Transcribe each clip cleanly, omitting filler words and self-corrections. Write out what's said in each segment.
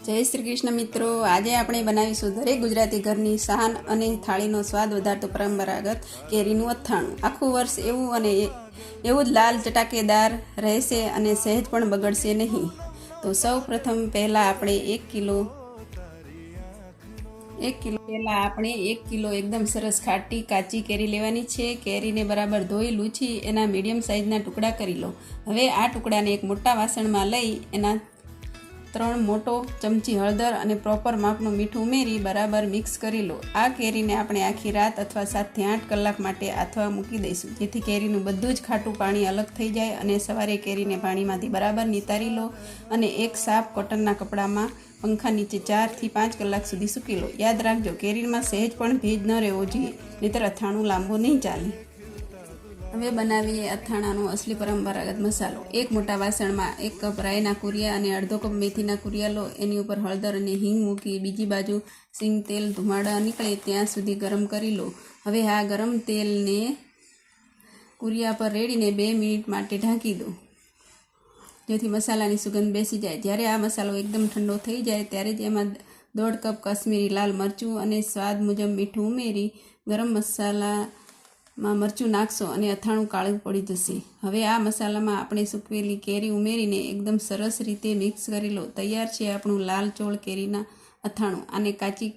જય શ્રી કૃષ્ણ મિત્રો, આજે આપણે બનાવીશું દરેક ગુજરાતી ઘરની શાન અને થાળીનો સ્વાદ વધારતું પરંપરાગત કેરીનું અથાણું। આખું વર્ષ એવું જ લાલ ચટાકેદાર રહેશે અને સહેજ પણ બગડશે નહીં। તો સૌ પ્રથમ પહેલાં આપણે 1 કિલો એકદમ સરસ ખાટી કાચી કેરી લેવાની છે। કેરીને બરાબર ધોઈ લૂછી એના મીડિયમ સાઇઝના ટુકડા કરી લો। હવે આ ટુકડાને એક મોટા વાસણમાં લઈ એના 3 મોટો ચમચી હળદર અને પ્રોપર માપનું મીઠું ઉમેરી બરાબર મિક્સ કરી લો। આ કેરીને આપણે આખી રાત અથવા 7 થી 8 કલાક માટે આથવા મૂકી દઈશું, જેથી કેરીનું બધું જ ખાટું પાણી અલગ થઈ જાય અને સવારે કેરીને પાણીમાંથી બરાબર નિતારી લો અને એક સાફ કોટનના કપડામાં પંખા નીચે 4 થી 5 કલાક સુધી સૂકી લો। યાદ રાખજો, કેરીમાં સહેજ પણ ભેજ ન રહેવો જોઈએ, નહીંતર અથાણું લાંબુ નહીં ચાલે। હવે બનાવીએ અથાણાનો અસલી પરંપરાગત મસાલો। એક મોટા વાસણમાં 1 કપ રાઈના કુરિયા અને અડધો કપ મેથીના કુરિયા લો। એની ઉપર હળદર અને હિંગ મૂકી બીજી બાજુ સિંગ તેલ ધુમાડા નીકળે ત્યાં સુધી ગરમ કરી લો। હવે આ ગરમ તેલને કુરિયા પર રેડીને 2 મિનિટ માટે ઢાંકી દો, જેથી મસાલાની સુગંધ બેસી જાય। જ્યારે આ મસાલો એકદમ ઠંડો થઈ જાય ત્યારે જ એમાં 1/2 કપ કાશ્મીરી લાલ મરચું અને સ્વાદ મુજબ મીઠું ઉમેરી ગરમ મસાલામાં મરચું નાખશો અને અથાણું કાળું પડી જશે। હવે આ મસાલામાં આપણે સૂકવેલી કેરી ઉમેરીને એકદમ સરસ રીતે મિક્સ કરી લો। તૈયાર છે આપણું લાલ ચોળ કેરીના અથાણું। આને કાચી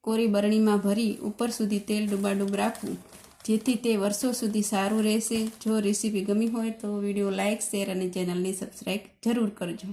કોરી બરણીમાં ભરી ઉપર સુધી તેલ ડૂબાડૂબ રાખવું, જેથી તે વર્ષો સુધી સારું રહેશે। જો રેસીપી ગમી હોય તો વિડીયો લાઇક, શેર અને ચેનલને સબસ્ક્રાઈબ જરૂર કરજો।